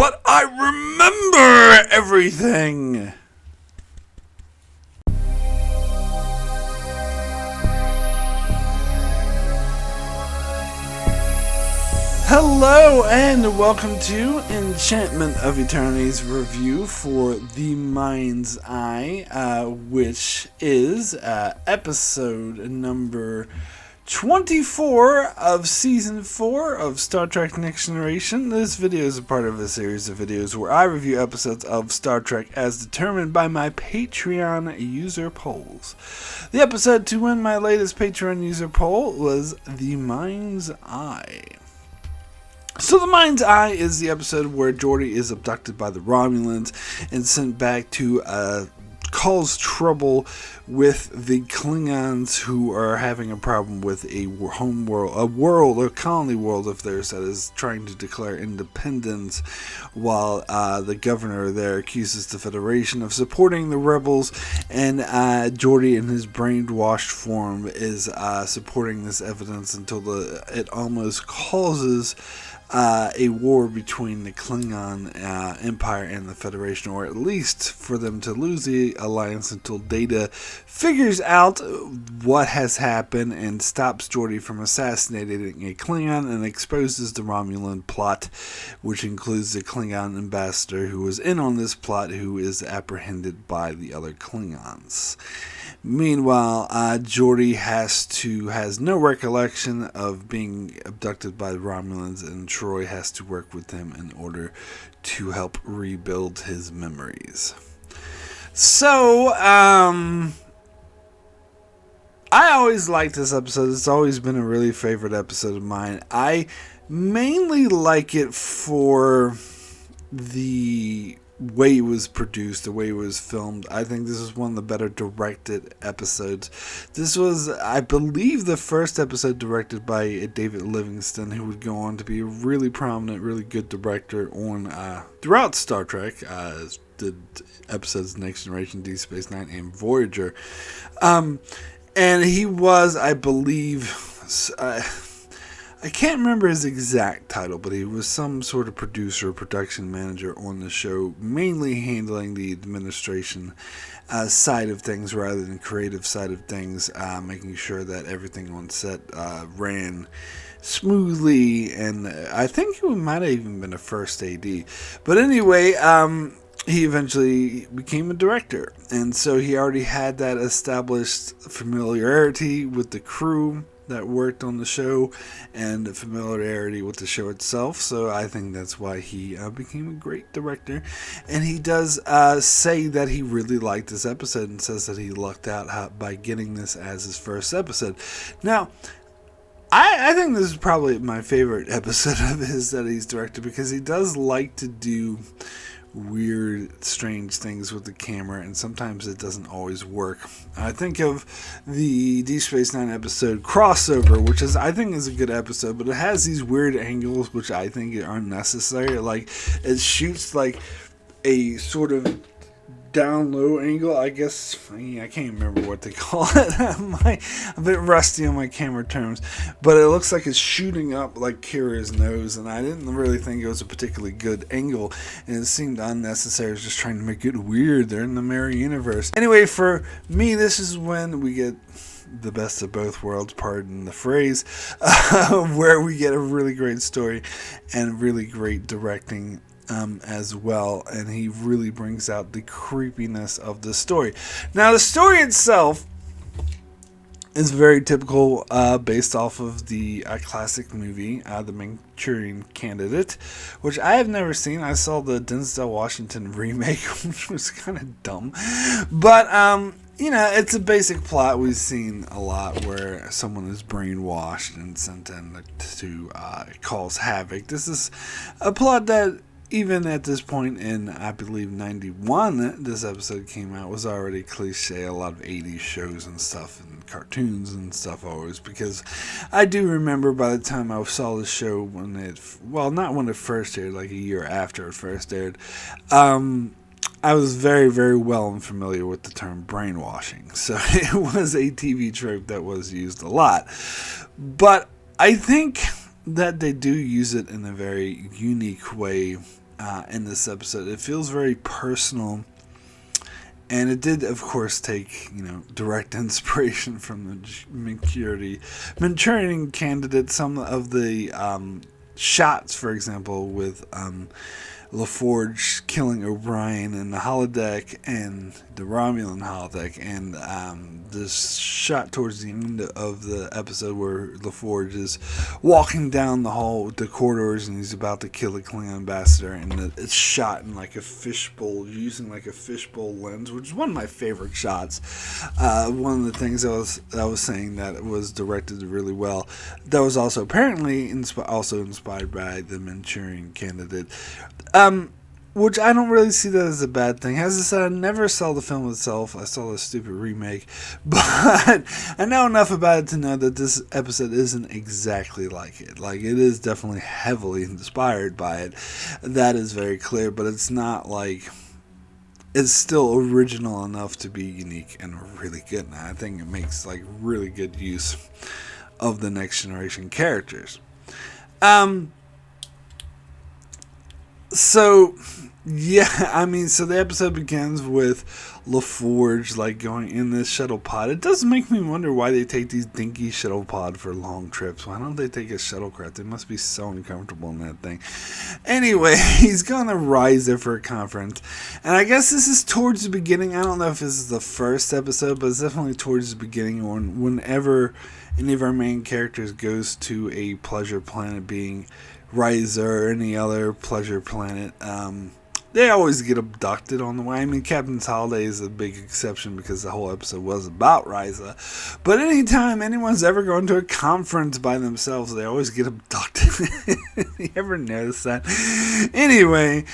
but I remember everything. Hello and welcome to Enchantment of Eternity's review for The Mind's Eye, which is episode number 24 of Season 4 of Star Trek Next Generation. This video is a part of a series of videos where I review episodes of Star Trek as determined by my Patreon user polls. The episode to win my latest Patreon user poll was The Mind's Eye. So The Mind's Eye is the episode where Geordi is abducted by the Romulans and sent back to cause trouble with the Klingons, who are having a problem with a colony world of theirs that is trying to declare independence, while the governor there accuses the Federation of supporting the rebels, and Geordi in his brainwashed form is supporting this evidence until it almost causes a war between the Klingon Empire and the Federation, or at least for them to lose the alliance until Data figures out what has happened and stops Geordi from assassinating a Klingon and exposes the Romulan plot, which includes the Klingon ambassador who was in on this plot, who is apprehended by the other Klingons. Meanwhile, Geordi has no recollection of being abducted by the Romulans, and Troi has to work with him in order to help rebuild his memories. So, I always liked this episode. It's always been a really favorite episode of mine. I mainly like it for the way it was produced, the way it was filmed. I think this is one of the better directed episodes. This was, I believe, the first episode directed by David Livingston, who would go on to be a really prominent, really good director on throughout Star Trek. Did episodes Next Generation, Deep Space Nine, and Voyager. And he was, I believe, I can't remember his exact title, but he was some sort of producer or production manager on the show, mainly handling the administration side of things rather than creative side of things, making sure that everything on set ran smoothly, and I think he might have even been a first AD. But anyway, he eventually became a director, and so he already had that established familiarity with the crew that worked on the show and familiarity with the show itself. So I think that's why he became a great director. And he does say that he really liked this episode and says that he lucked out by getting this as his first episode. Now, I think this is probably my favorite episode of his that he's directed, because he does like to do weird, strange things with the camera, and sometimes it doesn't always work. I think of the Deep Space Nine episode Crossover, which I think is a good episode, but it has these weird angles which I think are unnecessary. Like, it shoots like a sort of down low angle, I guess. I can't remember what they call it. I'm a bit rusty on my camera terms, but it looks like it's shooting up like Kira's nose, and I didn't really think it was a particularly good angle, and it seemed unnecessary. It was just trying to make it weird. They're in the mirror universe. Anyway, for me, this is when we get the best of both worlds, pardon the phrase, where we get a really great story and really great directing as well, and he really brings out the creepiness of the story. Now, the story itself is very typical, based off of the classic movie, The Manchurian Candidate, which I have never seen. I saw the Denzel Washington remake, which was kind of dumb, but it's a basic plot we've seen a lot, where someone is brainwashed and sent in to cause havoc. This is a plot that, even at this point in, I believe, 91, this episode came out, was already cliche. A lot of 80s shows and stuff and cartoons and stuff always, because I do remember by the time I saw the show not when it first aired, like a year after it first aired, I was very, very well and familiar with the term brainwashing. So it was a TV trope that was used a lot. But I think that they do use it in a very unique way in this episode. It feels very personal. And it did, of course, take, direct inspiration from the Manchurian Candidate. Some of the shots, for example, with LaForge killing O'Brien in the holodeck and the Romulan holodeck, and this shot towards the end of the episode where LaForge is walking down the corridors, and he's about to kill the Klingon ambassador, and it's shot in like a fishbowl, using like a fishbowl lens, which is one of my favorite shots. One of the things I was saying that was directed really well. That was also apparently inspired by the Manchurian Candidate. Which I don't really see that as a bad thing. As I said, I never saw the film itself. I saw the stupid remake. But I know enough about it to know that this episode isn't exactly like it. Like, it is definitely heavily inspired by it. That is very clear. But it's not like... It's still original enough to be unique and really good. And I think it makes, like, really good use of the Next Generation characters. So, yeah, so the episode begins with LaForge, like, going in this shuttle pod. It does make me wonder why they take these dinky shuttle pod for long trips. Why don't they take a shuttlecraft? They must be so uncomfortable in that thing. Anyway, he's going to rise there for a conference. And I guess this is towards the beginning. I don't know if this is the first episode, but it's definitely towards the beginning, whenever any of our main characters goes to a pleasure planet, being Riser or any other pleasure planet, they always get abducted on the way. Captain's Holiday is a big exception because the whole episode was about Riser. But anytime anyone's ever going to a conference by themselves, they always get abducted. You ever notice that? Anyway,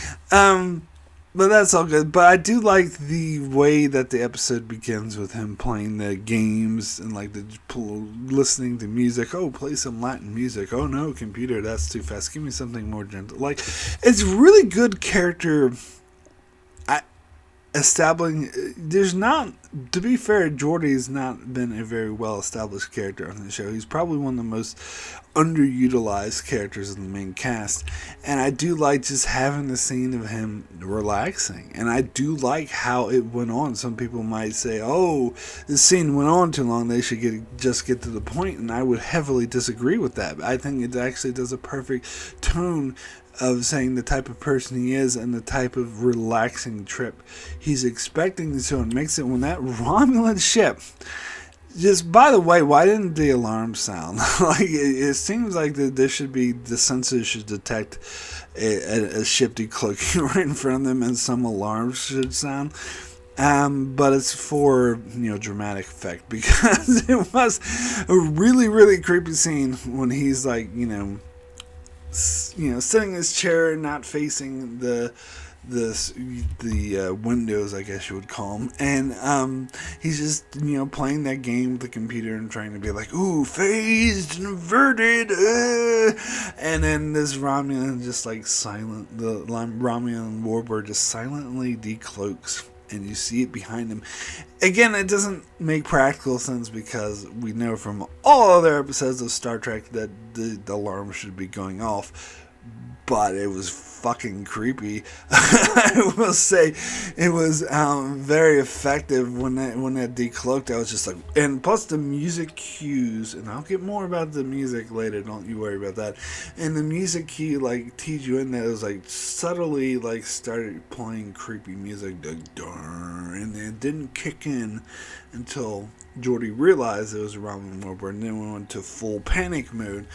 but that's all good. But I do like the way that the episode begins with him playing the games and like listening to music. Oh, play some Latin music. Oh no, computer, that's too fast. Give me something more gentle. Like, it's really good character establishing. There's not, to be fair, Geordi has not been a very well established character on the show. He's probably one of the most underutilized characters in the main cast, and I do like just having the scene of him relaxing, and I do like how it went on. Some people might say, oh, this scene went on too long, they should just get to the point, and I would heavily disagree with that. I think it actually does a perfect tone of saying the type of person he is and the type of relaxing trip he's expecting to, and makes it when that Romulan ship, just by the way, why didn't the alarm sound? Like, it seems like the sensors should detect a ship decloaking right in front of them, and some alarms should sound. But it's for, dramatic effect, because it was a really, really creepy scene when he's like, sitting in his chair, not facing the windows, I guess you would call them, and he's just playing that game with the computer and trying to be like, ooh, phased and inverted, and then this Romulan just like the Romulan warbird just silently decloaks, and you see it behind him. Again, it doesn't make practical sense because we know from all other episodes of Star Trek that the alarm should be going off, but it was fucking creepy. I will say it was very effective when that decloaked. I was just like, and plus the music cues, and I'll get more about the music later, don't you worry about that. And the music cue like teed you in that it was like subtly like started playing creepy music, and it didn't kick in until Geordi realized it was Romulan warbird, and then we went to full panic mode.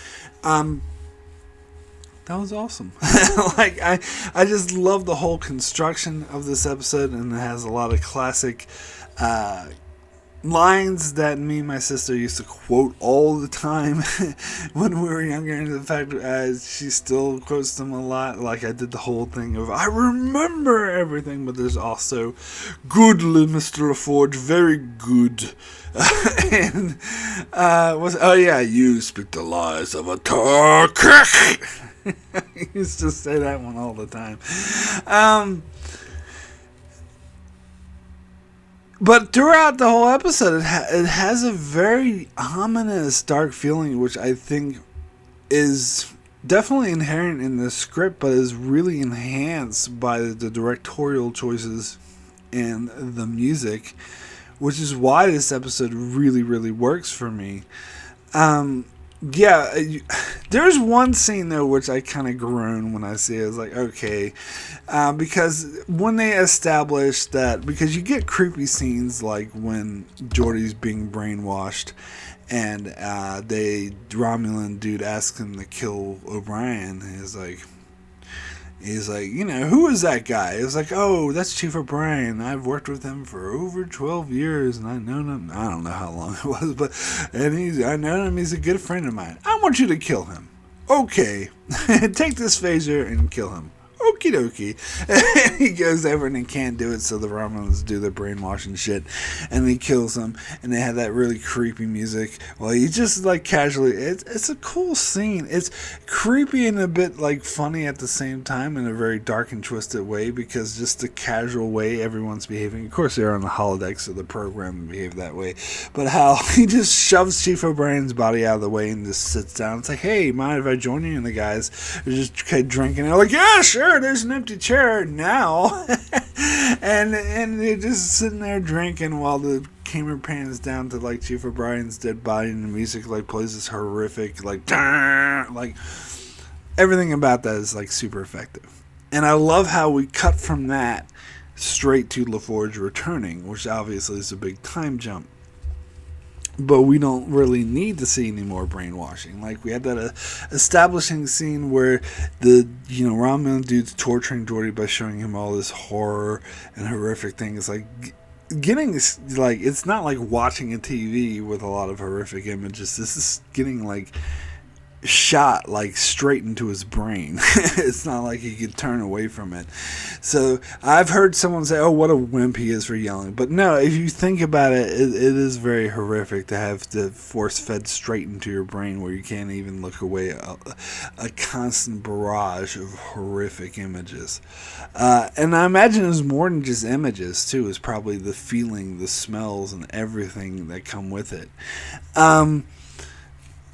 That was awesome. Like, I just love the whole construction of this episode, and it has a lot of classic lines that me and my sister used to quote all the time when we were younger, and the fact she still quotes them a lot. Like, I did the whole thing of, I remember everything, but there's also, good, Mr. LaForge, very good. And, you speak the lies of a turkey. I used to say that one all the time. But throughout the whole episode, it has a very ominous, dark feeling, which I think is definitely inherent in the script, but is really enhanced by the directorial choices and the music, which is why this episode really, really works for me. Um, yeah, there's one scene though which I kind of groan when I see it. It's like, okay, because when they establish that, because you get creepy scenes like when Geordi's being brainwashed, and they Romulan dude asks him to kill O'Brien. He's like, who is that guy? It's like, oh, that's Chief O'Brien. I've worked with him for over 12 years, and I've known him. I don't know how long it was, but I know him. He's a good friend of mine. I want you to kill him. Okay, take this phaser and kill him. Okie dokie. And he goes over and he can't do it, so the Romulans do their brainwashing shit, and he kills him, and they have that really creepy music. Well, he just like casually, it's a cool scene. It's creepy and a bit like funny at the same time in a very dark and twisted way, because just the casual way everyone's behaving. Of course, they're on the holodeck, so the program behave that way. But how he just shoves Chief O'Brien's body out of the way and just sits down. It's like, hey, mind if I join you? And the guys are just drinking. They're like, yeah, sure. There's an empty chair now. and they're just sitting there drinking while the camera pans down to like Chief O'Brien's dead body, and the music like plays this horrific like everything about that is like super effective. And I love how we cut from that straight to LaForge returning, which obviously is a big time jump. But we don't really need to see any more brainwashing. Like, we had that establishing scene where the, Romulan dude's torturing Geordi by showing him all this horror and horrific things. Like, getting this, like, it's not like watching a TV with a lot of horrific images. This is getting, like, shot like straight into his brain. It's not like he could turn away from it. So I've heard someone say, oh, what a wimp he is for yelling. But no, if you think about it, it is very horrific to have the force fed straight into your brain where you can't even look away. A constant barrage of horrific images. And I imagine it was more than just images too. It's probably the feeling, the smells, and everything that come with it.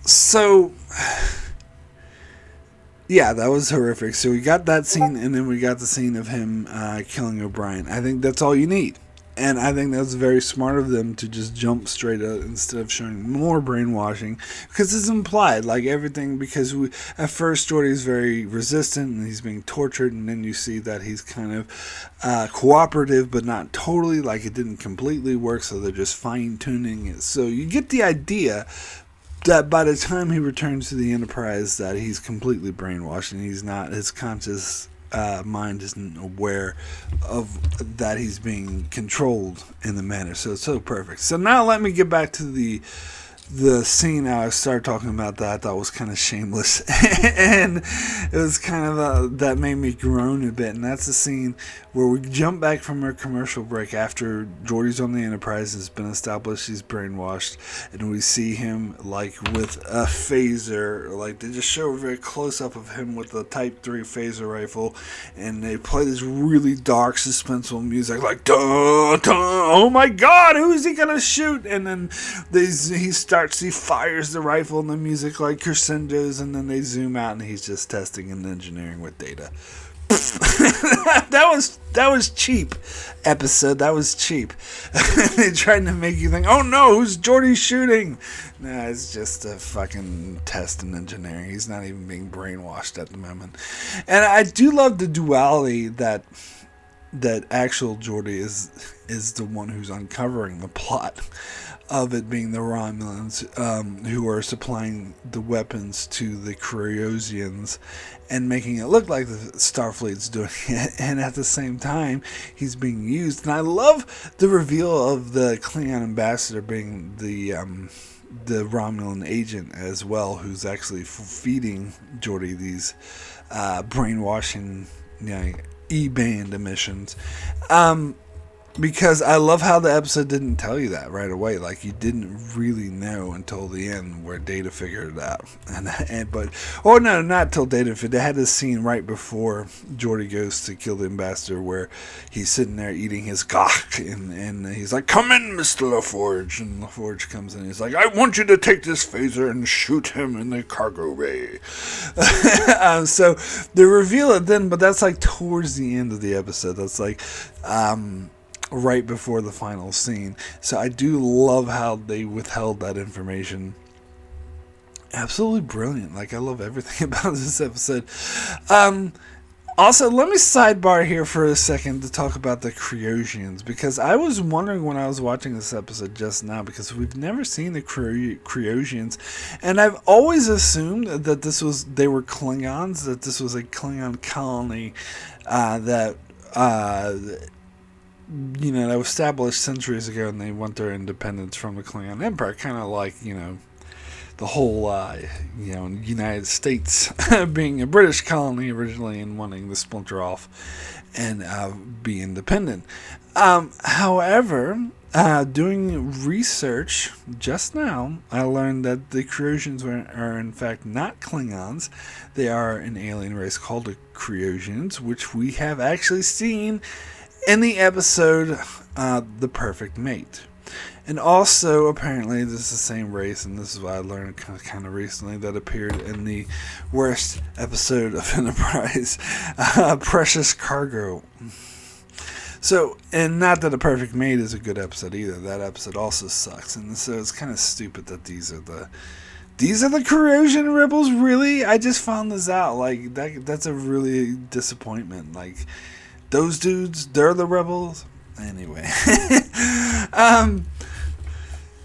So, yeah, that was horrific. So we got that scene, and then we got the scene of him killing O'Brien. I think that's all you need. And I think that's very smart of them to just jump straight up instead of showing more brainwashing. Because it's implied, like everything, because at first Geordi's very resistant and he's being tortured, and then you see that he's kind of cooperative, but not totally, like it didn't completely work, so they're just fine-tuning it. So you get the idea that by the time he returns to the Enterprise, that he's completely brainwashed and he's not, his conscious mind isn't aware of that he's being controlled in the manner. So it's so perfect. So now let me get back to the scene I started talking about that I thought was kind of shameless, and it was kind of that made me groan a bit, and that's the scene where we jump back from our commercial break after Geordi's on the Enterprise. It's been established he's brainwashed, and we see him like with a phaser, like they just show a very close up of him with the Type 3 phaser rifle, and they play this really dark suspenseful music like dun, dun, oh my god, who is he gonna shoot? And then he fires the rifle, and the music like crescendos, and then they zoom out and he's just testing and engineering with data. that was cheap episode. That was cheap. They tried to make you think, oh no, who's Geordi shooting? No, it's just a fucking test in engineering. He's not even being brainwashed at the moment. And I do love the duality that actual Geordi is the one who's uncovering the plot of it, being the Romulans who are supplying the weapons to the Kryosians and making it look like the Starfleet's doing it, and at the same time he's being used. And I love the reveal of the Klingon ambassador being the Romulan agent as well, who's actually feeding Geordi these brainwashing E-band emissions. because I love how the episode didn't tell you that right away. Like, you didn't really know until the end where Data figured it out. No, not till Data. They had this scene right before Geordi goes to kill the ambassador where he's sitting there eating his gawk, and he's like, "Come in, Mr. LaForge." And LaForge comes in and he's like, "I want you to take this phaser and shoot him in the cargo bay." So they reveal it then, but that's like towards the end of the episode. That's like, right before the final scene. So I do love how they withheld that information. Absolutely brilliant. Like, I love everything about this episode. Also, let me sidebar here for a second to talk about the Creosians, because I was wondering when I was watching this episode just now, because we've never seen the Creosians, and I've always assumed that they were Klingons, that this was a Klingon colony that was established centuries ago, and they want their independence from the Klingon Empire, kind of like, the whole, United States being a British colony originally and wanting to splinter off and be independent. However, doing research just now, I learned that the Creosians are in fact not Klingons. They are an alien race called the Creosians, which we have actually seen in the episode The Perfect Mate. And also, apparently, this is the same race, and this is what I learned kind of recently, that appeared in the worst episode of Enterprise, Precious Cargo. So, and not that The Perfect Mate is a good episode either. That episode also sucks, and so it's kind of stupid that these are the Creosian rebels. Really, I just found this out. Like, that's a really disappointment. Like, those dudes, they're the rebels. Anyway.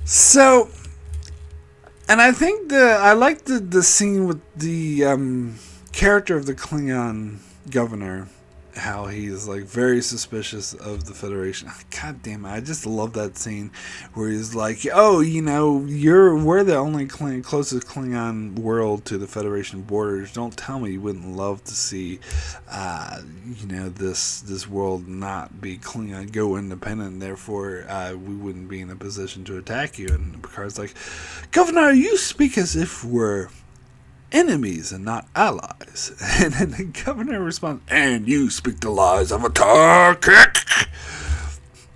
So, and I think I like the scene with the character of the Klingon governor, how he's like very suspicious of the Federation. God damn it, I just love that scene where he's like, "Oh, we're the only closest Klingon world to the Federation borders. Don't tell me you wouldn't love to see, this world not be Klingon, go independent. Therefore, we wouldn't be in a position to attack you." And Picard's like, "Governor, you speak as if we're enemies and not allies." And then the governor responds, "And you speak the lies of a Turkic."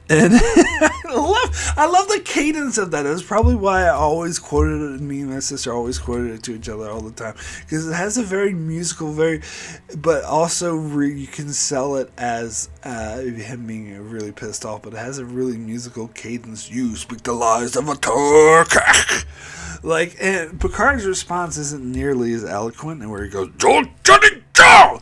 And I love the cadence of that. That's probably why I always quoted it. Me and my sister always quoted it to each other all the time, because it has a very musical, but also you can sell it as him being really pissed off. But it has a really musical cadence. "You speak the lies of a Turkic." Like, and Picard's response isn't nearly as eloquent, and where he goes, "Joe, Johnny, Joe!"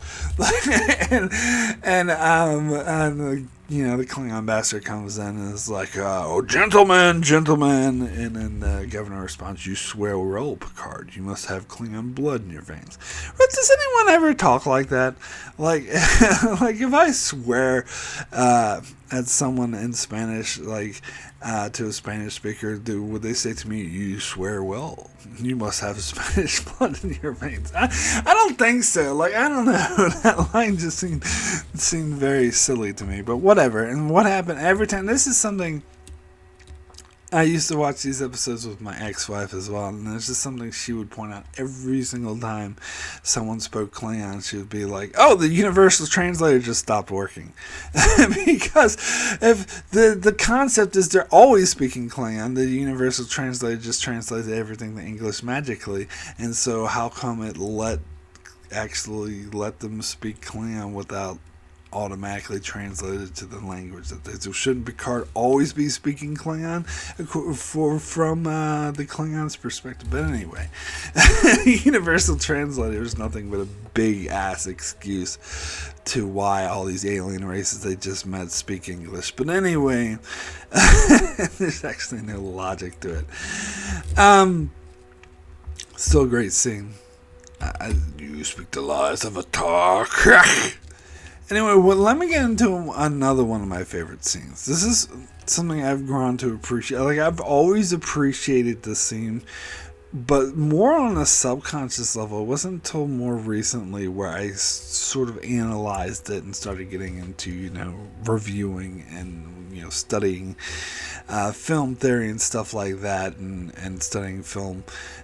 and the Klingon ambassador comes in and is like, "Oh, gentlemen. And then the governor responds, "You swear well, Picard. You must have Klingon blood in your veins." But does anyone ever talk like that? Like, like if I swear at someone in Spanish, like to a Spanish speaker, would they say to me, "You swear well. You must have Spanish blood in your veins"? I don't think so. Like, I don't know. That line just seemed very silly to me. But whatever. And what happened every time? This is something I used to watch these episodes with my ex-wife as well, and there's just something she would point out every single time someone spoke Klingon. She would be like, "Oh, the universal translator just stopped working." Because if the concept is they're always speaking Klingon, the universal translator just translates everything to English magically, and so how come it let them speak Klingon without automatically translated to the language that they do? Shouldn't Picard always be speaking Klingon from the Klingons' perspective? But anyway, universal translator is nothing but a big ass excuse to why all these alien races they just met speak English. But anyway, there's actually no logic to it. Still a great scene. You speak the lies of a Turk. Anyway, let me get into another one of my favorite scenes. This is something I've grown to appreciate. Like, I've always appreciated this scene but more on a subconscious level. It wasn't until more recently where I sort of analyzed it and started getting into, reviewing and, studying film theory and stuff like that, and studying film,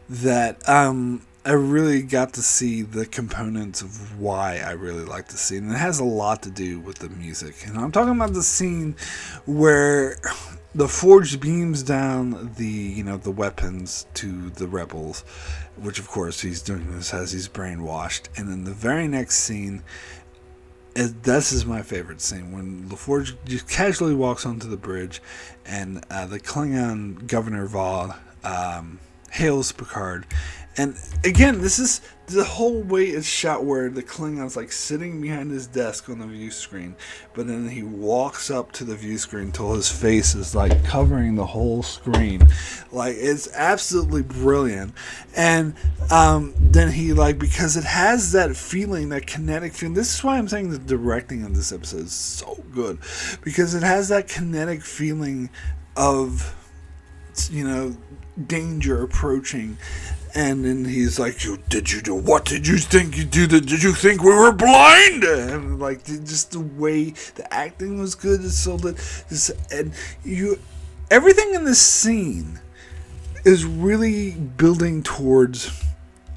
that I really got to see the components of why I really like the scene. And it has a lot to do with the music. And I'm talking about the scene where LaForge beams down the weapons to the rebels, which of course he's doing this as he's brainwashed. And then the very next scene, this is my favorite scene, when LaForge just casually walks onto the bridge, and the Klingon Governor Vaughn hails Picard. And again, this is the whole way it's shot, where the Klingon's like sitting behind his desk on the view screen, but then he walks up to the view screen till his face is like covering the whole screen. Like, it's absolutely brilliant. And then he, like, because it has that feeling, that kinetic feeling. This is why I'm saying the directing of this episode is so good, because it has that kinetic feeling of, danger approaching. And then he's like, what did you think you did? Did you think we were blind? And like, just the way the acting was good. It's so good. Everything in this scene is really building towards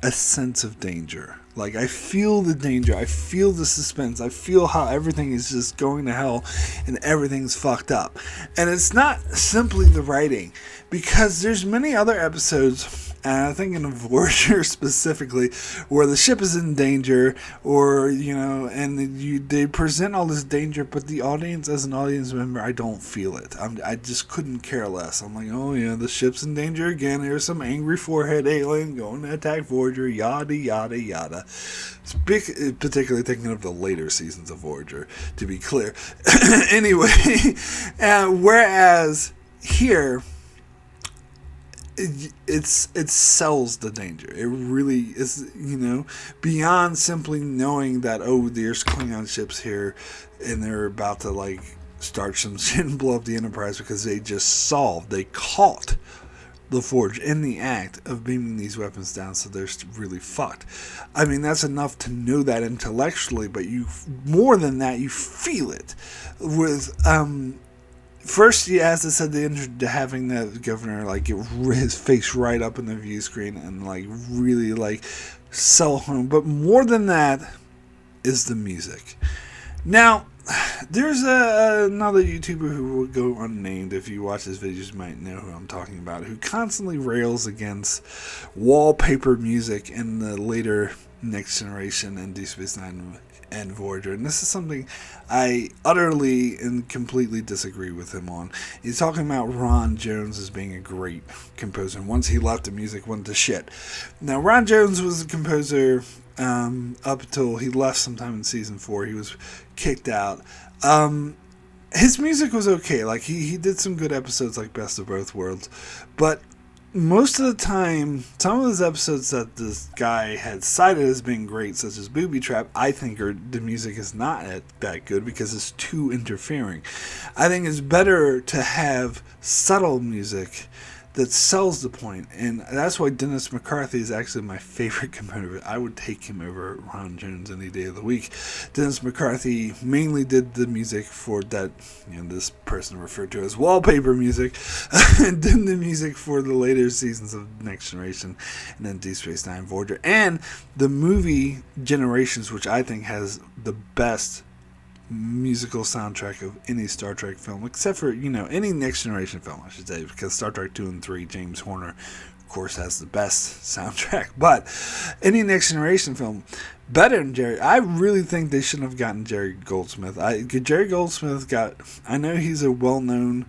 a sense of danger. Like, I feel the danger, I feel the suspense, I feel how everything is just going to hell and everything's fucked up. And it's not simply the writing, because there's many other episodes, and I think in Voyager specifically, where the ship is in danger, or, and they present all this danger, but the audience, as an audience member, I don't feel it. I just couldn't care less. I'm like, oh yeah, the ship's in danger again. Here's some angry forehead alien going to attack Voyager, yada, yada, yada. Particularly thinking of the later seasons of Voyager, to be clear. Anyway, whereas here, it sells the danger. It really is, beyond simply knowing that, oh, there's Klingon ships here and they're about to like start some shit and blow up the Enterprise, because they caught LaForge in the act of beaming these weapons down, so they're really fucked. I mean, that's enough to know that intellectually, but more than that, you feel it with first, as I said, they ended to having the governor like get his face right up in the view screen and like really like sell home. But more than that is the music. Now, there's another YouTuber who will go unnamed. If you watch his videos, you might know who I'm talking about, who constantly rails against wallpaper music in the later Next Generation and Deep Space Nine and Voyager. And this is something I utterly and completely disagree with him on. He's talking about Ron Jones as being a great composer. And once he left, the music went to shit. Now, Ron Jones was a composer up until he left sometime in season 4. He was kicked out. His music was okay. Like, he did some good episodes like Best of Both Worlds, but most of the time, some of those episodes that this guy had cited as being great, such as Booby Trap, I think the music is not that good because it's too interfering. I think it's better to have subtle music that sells the point, and that's why Dennis McCarthy is actually my favorite composer. I would take him over Ron Jones any day of the week. Dennis McCarthy mainly did the music for that, this person referred to as wallpaper music, and did the music for the later seasons of Next Generation and then Deep Space Nine, Voyager, and the movie Generations, which I think has the best musical soundtrack of any Star Trek film, except for, any Next Generation film, I should say, because Star Trek 2 and 3, James Horner, of course, has the best soundtrack. But any Next Generation film, better than Jerry. I really think they shouldn't have gotten Jerry Goldsmith. Jerry Goldsmith I know he's a well-known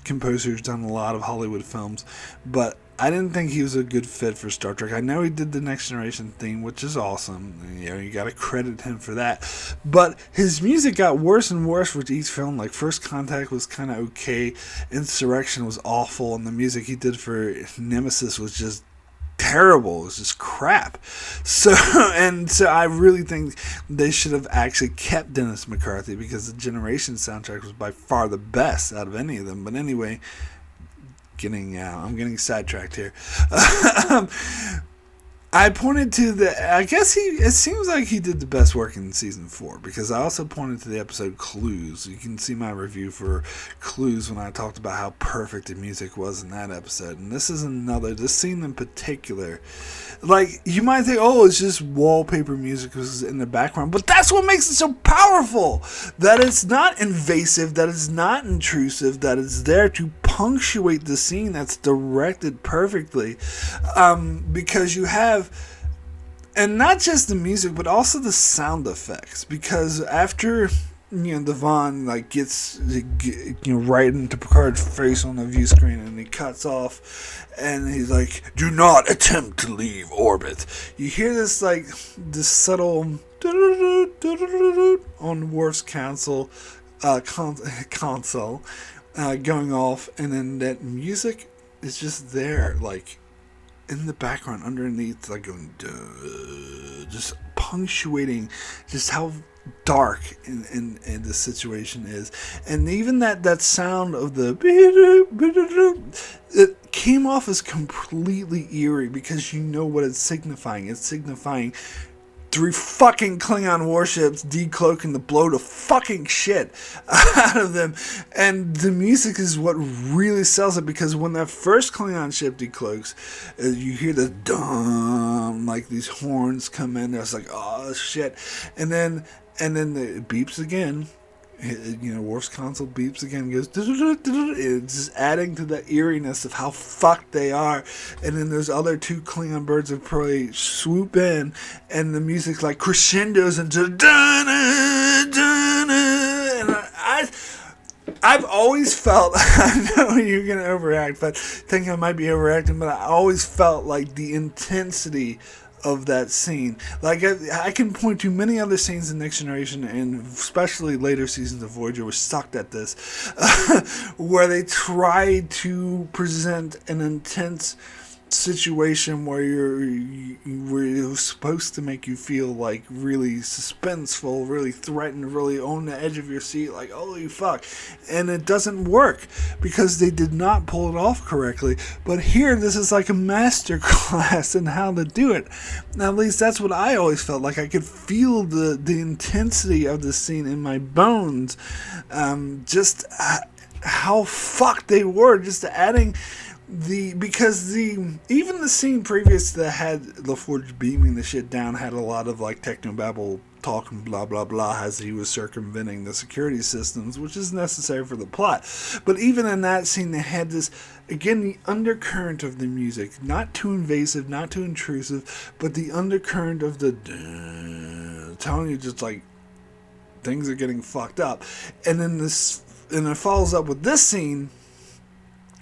composer who's done a lot of Hollywood films, but I didn't think he was a good fit for Star Trek. I know he did the Next Generation theme, which is awesome. You got to credit him for that. But his music got worse and worse with each film. Like, First Contact was kind of okay. Insurrection was awful. And the music he did for Nemesis was just terrible. It was just crap. So I really think they should have actually kept Dennis McCarthy, because the Generation soundtrack was by far the best out of any of them. But anyway, I'm getting sidetracked here. I pointed to I guess it seems like he did the best work in season 4, because I also pointed to the episode Clues. You can see my review for Clues when I talked about how perfect the music was in that episode. And this scene in particular, like, you might think, oh, it's just wallpaper music was in the background, but that's what makes it so powerful. That it's not invasive, that it's not intrusive, that it's there to punctuate the scene, that's directed perfectly, because you have, and not just the music, but also the sound effects. Because after, Devon gets right into Picard's face on the view screen, and he cuts off, and he's like, "Do not attempt to leave orbit." You hear this subtle on Worf's console going off, and then that music is just there, in the background, underneath, going, duh, just punctuating just how dark and the situation is. And even that sound of the, it came off as completely eerie, because you know what it's signifying. It's signifying 3 fucking Klingon warships decloaking to blow the fucking shit out of them. And the music is what really sells it, because when that first Klingon ship decloaks, you hear the dum, these horns come in. It's like, oh shit. And then it beeps again. Worf's console beeps again, goes, it's just adding to the eeriness of how fucked they are. And then there's other 2 Klingon birds of prey swoop in, and the music crescendos into and I've always felt, I know you're going to overact, but I think I might be overacting, but I always felt like the intensity of that scene. I can point to many other scenes in Next Generation, and especially later seasons of Voyager, were sucked at this, where they tried to present an intense situation where you're supposed to make you feel really suspenseful, really threatened, really on the edge of your seat, holy fuck. And it doesn't work because they did not pull it off correctly. But here, this is like a master class in how to do it. Now, at least that's what I always felt like. I could feel the intensity of the scene in my bones, just how fucked they were, just adding because even the scene previous that had LaForge beaming the shit down had a lot of technobabble talk and blah blah blah as he was circumventing the security systems, which is necessary for the plot. But even in that scene, they had this, again, the undercurrent of the music, not too invasive, not too intrusive, but the undercurrent of the telling you just things are getting fucked up. And then it follows up with this scene,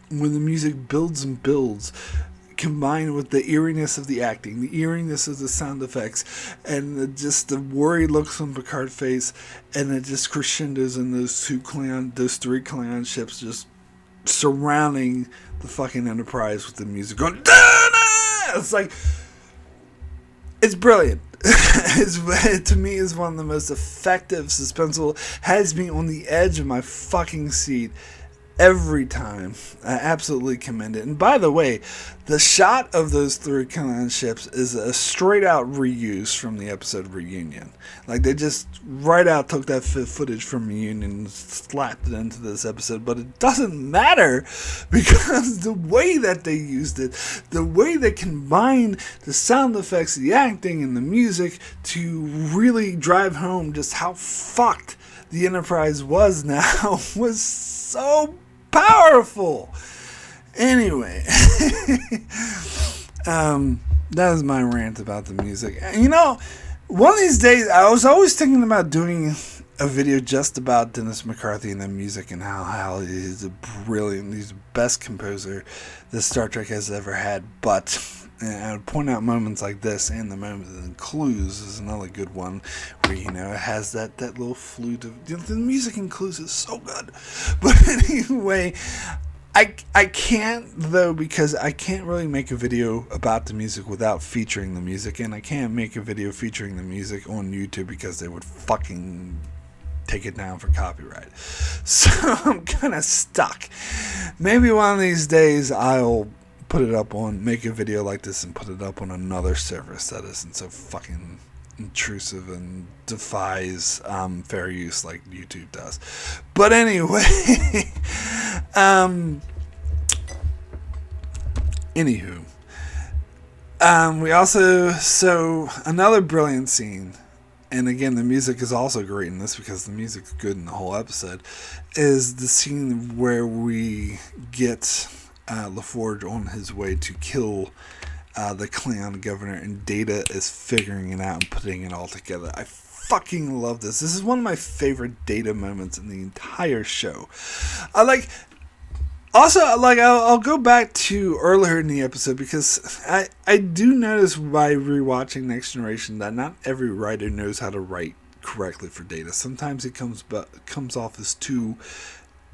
when the music builds and builds, combined with the eeriness of the acting, the eeriness of the sound effects, and the worried looks on Picard's face, and it just crescendos in those 3 Klingon ships just surrounding the fucking Enterprise with the music going, da-da! It's brilliant. To me, is one of the most effective, suspenseful, has me on the edge of my fucking seat every time. I absolutely commend it. And by the way, the shot of those 3 Klingon ships is a straight out reuse from the episode Reunion. They just right out took that footage from Reunion and slapped it into this episode. But it doesn't matter, because the way that they used it, the way they combined the sound effects, the acting, and the music to really drive home just how fucked the Enterprise was now was so powerful. Anyway, that is my rant about the music. One of these days, I was always thinking about doing a video just about Dennis McCarthy and the music, and how he's he's the best composer that Star Trek has ever had. But I would point out moments like this, and the moment in Clues is another good one, where it has that little flute of the music in Clues is so good. But anyway, I can't, though, because I can't really make a video about the music without featuring the music, and I can't make a video featuring the music on YouTube because they would fucking take it down for copyright. So I'm kind of stuck. Maybe one of these days I'll put it up make a video like this and put it up on another service that isn't so fucking intrusive and defies fair use like YouTube does. But anyway, anywho, we also, so another brilliant scene, and again the music is also great in this because the music's good in the whole episode, is the scene where we get LaForge on his way to kill the Klingon governor, and Data is figuring it out and putting it all together. I fucking love this. This is one of my favorite Data moments in the entire show. I'll go back to earlier in the episode because I do notice by rewatching Next Generation that not every writer knows how to write correctly for Data. Sometimes it comes off as too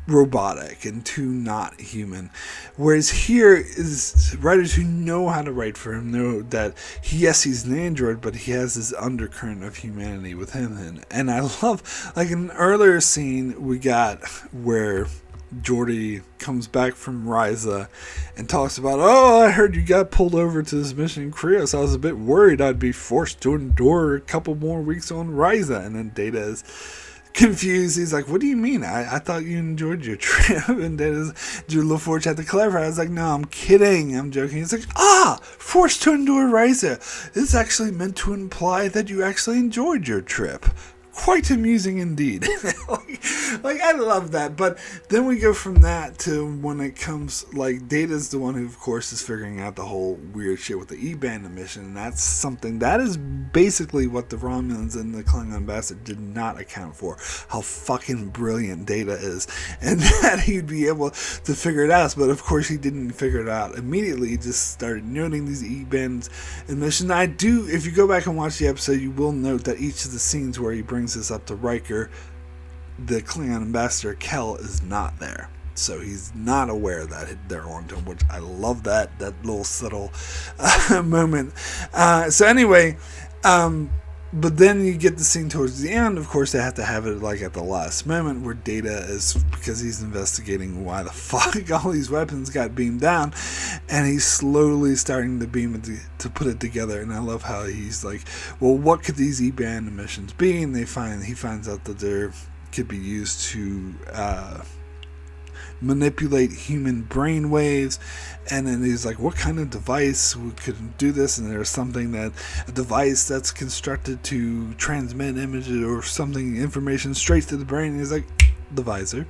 robotic and too not human, whereas here is writers who know how to write for him know that he's an android, but he has this undercurrent of humanity with him. And I love, like, an earlier scene we got where Geordi comes back from Ryza and talks about, oh, I heard you got pulled over to this mission in Korea, so I was a bit worried I'd be forced to endure a couple more weeks on Ryza. And then Data is confused. He's like, what do you mean? I thought you enjoyed your trip. And then LaForge had to clarify. I was like, no, I'm kidding. I'm joking. He's like, forced to endure Ryza. This actually meant to imply that you actually enjoyed your trip. Quite amusing indeed. like I love that. But then we go from that to when it comes, like, Data's the one who, of course, is figuring out the whole weird shit with the E-band emission. And that's something that is basically what the Romulans and the Klingon ambassador did not account for. How fucking brilliant Data is. And that he'd be able to figure it out. But of course he didn't figure it out immediately. He just started noting these E-band emissions. If you go back and watch the episode, you will note that each of the scenes where he brings this up to Riker, the Klingon ambassador Kel is not there, so he's not aware that they're on to him, which I love that little subtle moment. So anyway, but then you get the scene towards the end. Of course, they have to have it like at the last moment where Data is, because he's investigating why the fuck all these weapons got beamed down, and he's slowly starting to beam it to put it together. And I love how he's like, well, what could these E-band emissions be? And he finds out that they could be used to manipulate human brain waves. And then he's like, what kind of device could do this? And there's a device that's constructed to transmit images or something, information straight to the brain. And he's like, the visor.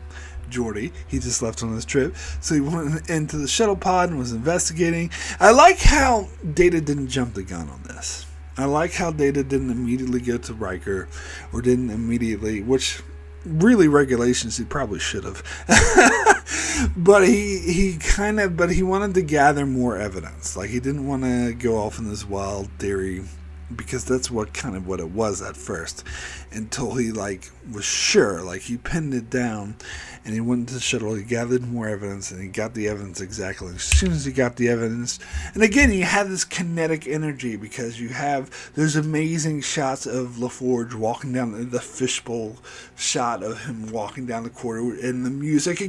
Geordi, he just left on his trip, so he went into the shuttle pod and was investigating. I like how Data didn't jump the gun on this. I like how Data didn't immediately go to Riker, or didn't immediately, which really regulations he probably should have. But he wanted to gather more evidence. Like, he didn't want to go off in this wild theory, because that's what it was at first, until he was sure. He pinned it down, and he went to the shuttle. He gathered more evidence, and he got the evidence exactly. As soon as he got the evidence, and again, you have this kinetic energy, because there's amazing shots of LaForge walking down, the fishbowl shot of him walking down the corridor, and the music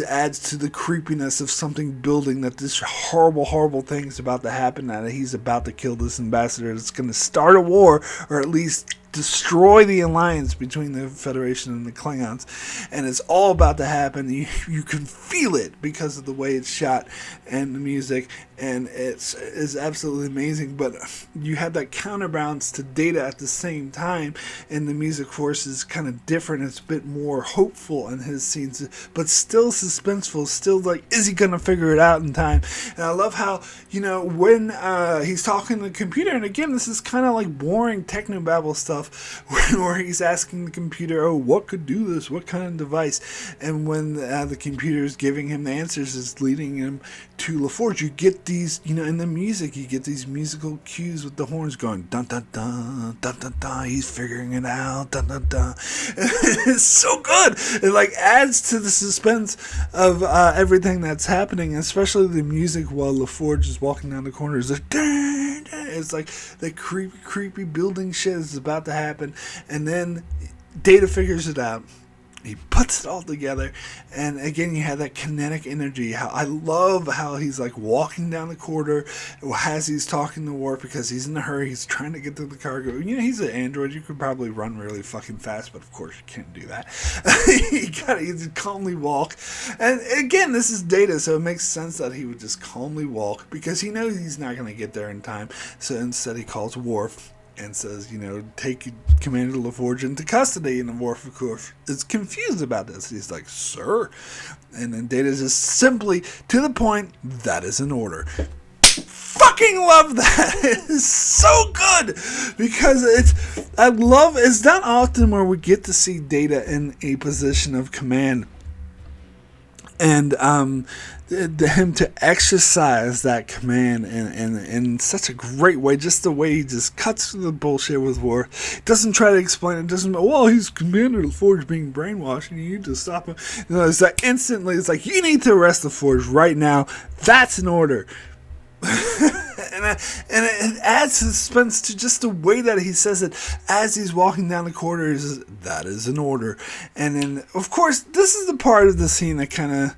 adds to the creepiness of something building, that this horrible thing is about to happen, that he's about to kill this ambassador that's going to start a war, or at least destroy the alliance between the Federation and the Klingons. And it's all about to happen. You can feel it because of the way it's shot and the music, and it's absolutely amazing. But you have that counterbalance to Data at the same time, and the music, of course, is kind of different. It's a bit more hopeful in his scenes, but still suspenseful, still is he going to figure it out in time? And I love how, when he's talking to the computer, and again, this is kind of like boring technobabble stuff, where he's asking the computer, oh, what could do this? What kind of device? And when the computer is giving him the answers, it's leading him to LaForge. You get these, in the music, you get these musical cues with the horns going, dun dun dun, dun dun dun, he's figuring it out, dun dun dun. It's so good. It adds to the suspense of everything that's happening, especially the music while LaForge is walking down the corner. It's like, dun, dun. It's like the creepy building shit is about to happen, and then Data figures it out. He puts it all together, and again you have that kinetic energy. How I love how he's like walking down the corridor as he's talking to Worf, because he's in a hurry. He's trying to get to the cargo. You know, he's an android. You could probably run really fucking fast, but of course you can't do that. You just calmly walk. And again, this is Data, so it makes sense that he would just calmly walk, because he knows he's not going to get there in time. So instead he calls Worf and says, you know, take Commander LaForge into custody. And Worf, of course, is confused about this. He's like, sir. And then Data's just simply, to the point, that is an order. Fucking love that. It is so good. Because it's not often where we get to see Data in a position of command. And him to exercise that command in such a great way, just the way he just cuts through the bullshit with Worf, doesn't try to explain it, doesn't, well, he's Commander LaForge being brainwashed and you need to stop him. You know, it's like instantly, it's like, you need to arrest LaForge right now. That's an order. And it adds suspense to just the way that he says it as he's walking down the corridors. That is an order. And then, of course, this is the part of the scene that kind of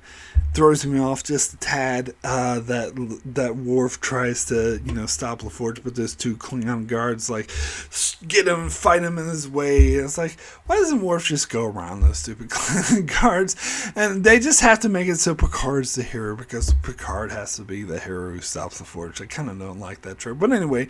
throws me off just a tad, that Worf tries to, you know, stop LaForge, but those two Klingon guards, like, get him, fight him in his way. It's like, why doesn't Worf just go around those stupid Klingon guards? And they just have to make it so Picard's the hero, because Picard has to be the hero who stops LaForge. I kind of don't like that trope. But anyway,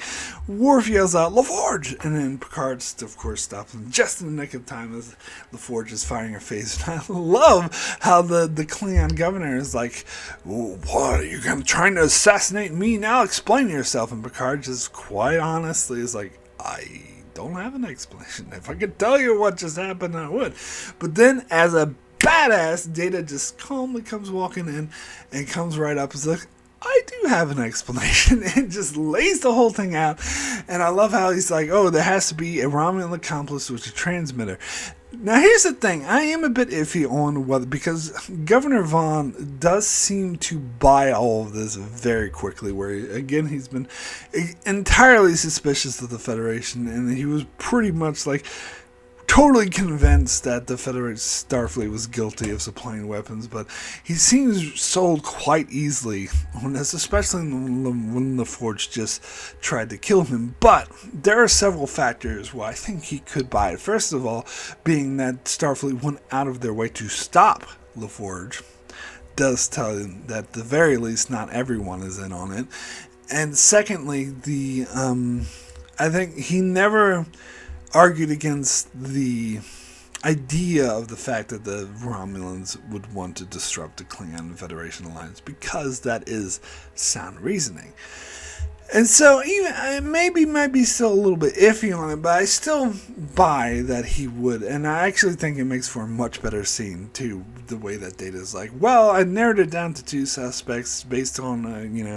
Worf yells out, LaForge! And then Picard, of course, stops him just in the nick of time as LaForge is firing a phaser. And I love how the Klingon governor is like, what, are you trying to assassinate me now? Explain yourself. And Picard just quite honestly is like, I don't have an explanation. If I could tell you what just happened, I would. But then, as a badass, Data just calmly comes walking in and comes right up and is like, I do have an explanation, and just lays the whole thing out. And I love how he's like, oh, there has to be a Romulan accomplice with a transmitter. Now, here's the thing. I am a bit iffy on whether, because Governor Vaughn does seem to buy all of this very quickly, where, again, he's been entirely suspicious of the Federation, and he was pretty much like totally convinced that the Federated Starfleet was guilty of supplying weapons, but he seems sold quite easily on this, especially when LaForge just tried to kill him. But there are several factors why I think he could buy it. First of all, being that Starfleet went out of their way to stop LaForge does tell you that at the very least not everyone is in on it. And secondly, I think he never argued against the idea of the fact that the Romulans would want to disrupt the Klingon Federation alliance, because that is sound reasoning. And so, even maybe might be still a little bit iffy on it, but I still buy that he would. And I actually think it makes for a much better scene, too, the way that Data's like, well, I narrowed it down to two suspects based on,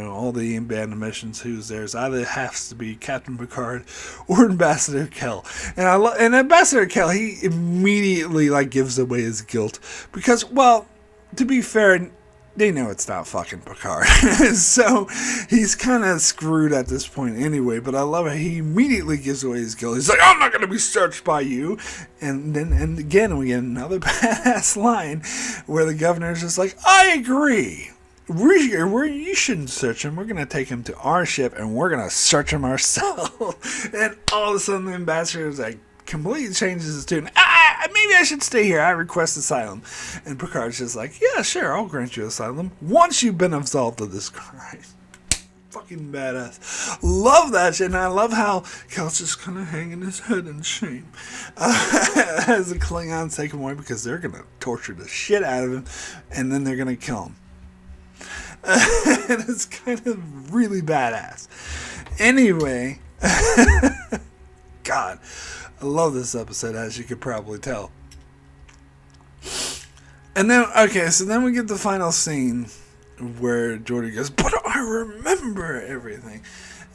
all the abandoned missions. Who's theirs? Either has to be Captain Picard or Ambassador Kell. And Ambassador Kell, he immediately, gives away his guilt. Because, well, to be fair, they know it's not fucking Picard. So he's kind of screwed at this point anyway, but I love it. He immediately gives away his guilt. He's like, I'm not going to be searched by you. And again, we get another badass line where the governor's just like, I agree. You shouldn't search him. We're going to take him to our ship and we're going to search him ourselves. And all of a sudden the ambassador is like, completely changes his tune. Maybe I should stay here. I request asylum. And Picard's just like, yeah, sure, I'll grant you asylum once you've been absolved of this crime. Fucking badass. Love that shit. And I love how Kel's just kind of hanging his head in shame as the Klingons take him away, because they're going to torture the shit out of him and then they're going to kill him. And it's kind of really badass. Anyway, God, I love this episode, as you could probably tell. And then, so then we get the final scene where Geordi goes, but I remember everything.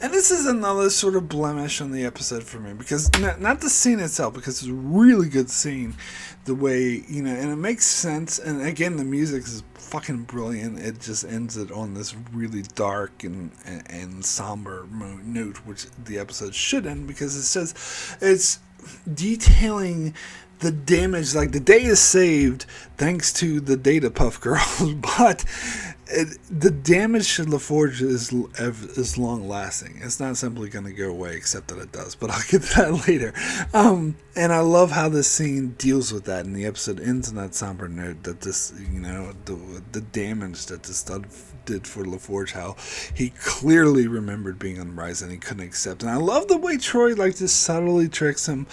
And this is another sort of blemish on the episode for me, because not the scene itself, because it's a really good scene, the way, and it makes sense. And again, the music is fucking brilliant. It just ends it on this really dark and somber note, which the episode should end, because it says it's detailing the damage. Like, the day is saved thanks to the Data Puff Girls, but the damage to LaForge is long lasting. It's not simply going to go away, except that it does, but I'll get to that later. And I love how this scene deals with that, and the episode ends on that somber note that this, the damage that this did for LaForge, how he clearly remembered being on the rise and he couldn't accept. And I love the way Troi just subtly tricks him,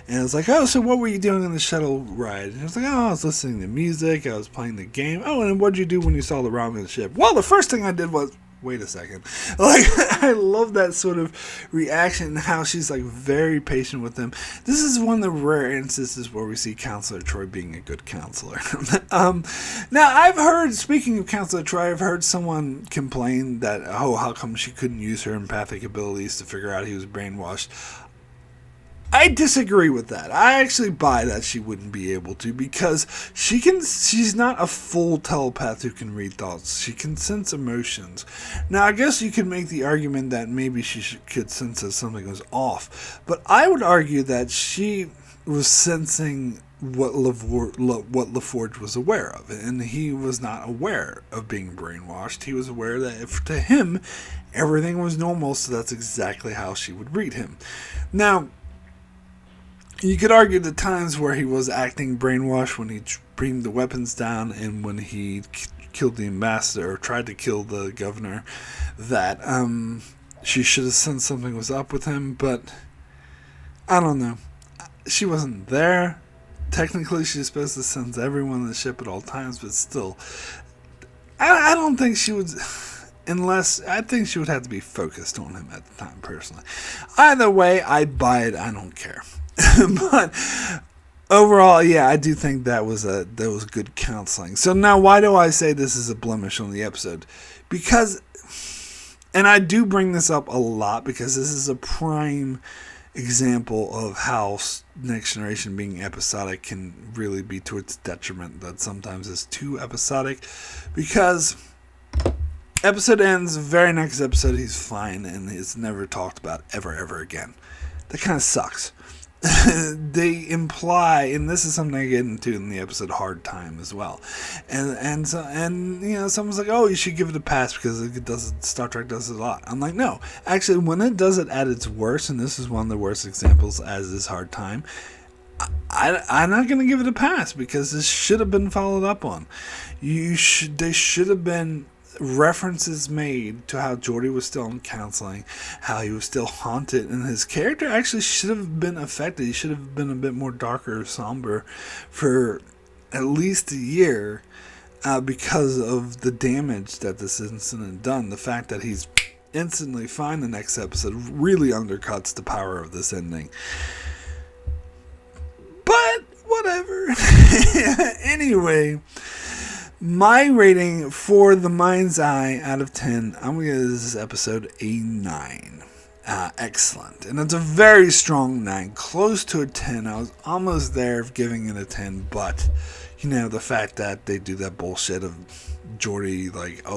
and it's like, oh, so what were you doing on the shuttle ride? And it's like, oh, I was listening to music, I was playing the game. Oh, and what'd you do when you saw the wrong of the ship? Well, the first thing I did was, wait a second. Like, I love that sort of reaction and how she's very patient with him. This is one of the rare instances where we see Counselor Troi being a good counselor. Now, I've heard, speaking of Counselor Troi, I've heard someone complain that, oh, how come she couldn't use her empathic abilities to figure out he was brainwashed? I disagree with that. I actually buy that she wouldn't be able to, because she's not a full telepath who can read thoughts. She can sense emotions. Now, I guess you could make the argument that maybe she could sense that something was off, but I would argue that she was sensing what LaForge was aware of, and he was not aware of being brainwashed. He was aware that to him, everything was normal, so that's exactly how she would read him. Now, you could argue the times where he was acting brainwashed, when he beamed the weapons down and when he killed the ambassador or tried to kill the governor, that she should have sensed something was up with him, but I don't know. She wasn't there. Technically, she's supposed to sense everyone on the ship at all times, but still, I don't think she would, unless, I think she would have to be focused on him at the time, personally. Either way, I buy it, I don't care. But overall, yeah, I do think that was good counseling. So now, why do I say this is a blemish on the episode? Because, and I do bring this up a lot, because this is a prime example of how Next Generation being episodic can really be to its detriment, that sometimes it's too episodic, because episode ends, very next episode he's fine and it's never talked about ever again. That kind of sucks. They imply, and this is something I get into in the episode Hard Time as well, and someone's like, oh, you should give it a pass because it does, Star Trek does it a lot. I'm like, no, actually, when it does it at its worst, and this is one of the worst examples as is Hard Time, I'm not going to give it a pass, because this should have been followed up on. They should have been references made to how Geordi was still in counseling, how he was still haunted, and his character actually should have been affected. He should have been a bit more darker, somber for at least a year, because of the damage that this incident done. The fact that he's instantly fine the next episode really undercuts the power of this ending. But whatever. Anyway, my rating for The Mind's Eye out of 10, I'm going to give this episode a 9. Excellent. And it's a very strong 9, close to a 10. I was almost there of giving it a 10, but, the fact that they do that bullshit of Geordi,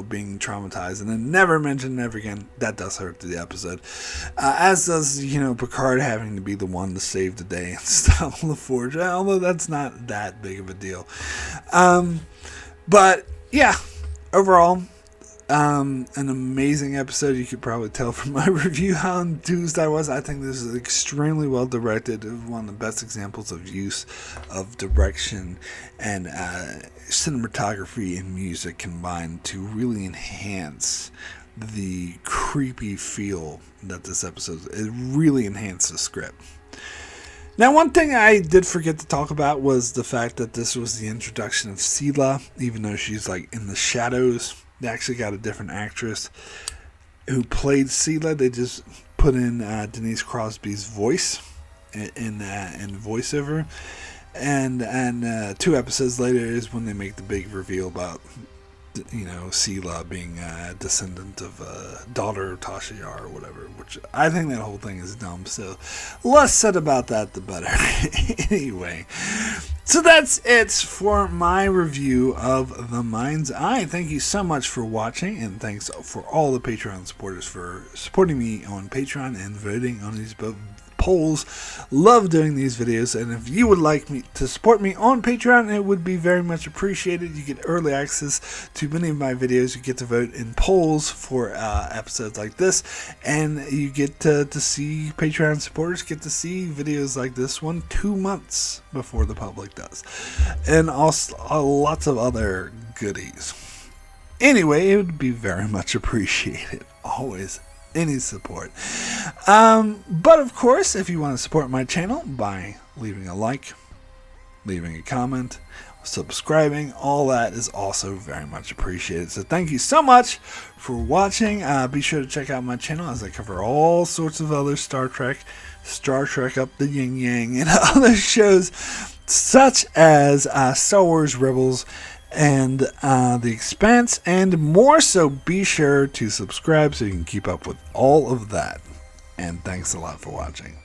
being traumatized and then never mentioned ever again, that does hurt the episode. As does, Picard having to be the one to save the day and stop LaForge, although that's not that big of a deal. But yeah, overall, an amazing episode. You could probably tell from my review how enthused I was. I think this is extremely well directed. One of the best examples of use of direction and cinematography and music combined to really enhance the creepy feel that this episode, it really enhanced the script. Now, one thing I did forget to talk about was the fact that this was the introduction of Sela, even though she's in the shadows. They actually got a different actress who played Sela. They just put in Denise Crosby's voice in voiceover. And 2 episodes later is when they make the big reveal about, Sela being a descendant of a daughter of Tasha Yar or whatever, which I think that whole thing is dumb. So less said about that, the better. Anyway, so that's it for my review of The Mind's Eye. Thank you so much for watching, and thanks for all the Patreon supporters for supporting me on Patreon and voting on these polls. Love doing these videos, and if you would like me to support me on Patreon, it would be very much appreciated. You get early access to many of my videos. You get to vote in polls for episodes like this, and you get to see Patreon supporters get to see videos like this one 2 months before the public does, and also lots of other goodies. Anyway, it would be very much appreciated. Always any support. But of course, if you want to support my channel by leaving a like, leaving a comment, subscribing, all that is also very much appreciated. So thank you so much for watching. Be sure to check out my channel as I cover all sorts of other Star Trek Up the Yin Yang, and other shows such as Star Wars Rebels and The Expanse, and more. So be sure to subscribe so you can keep up with all of that. And thanks a lot for watching.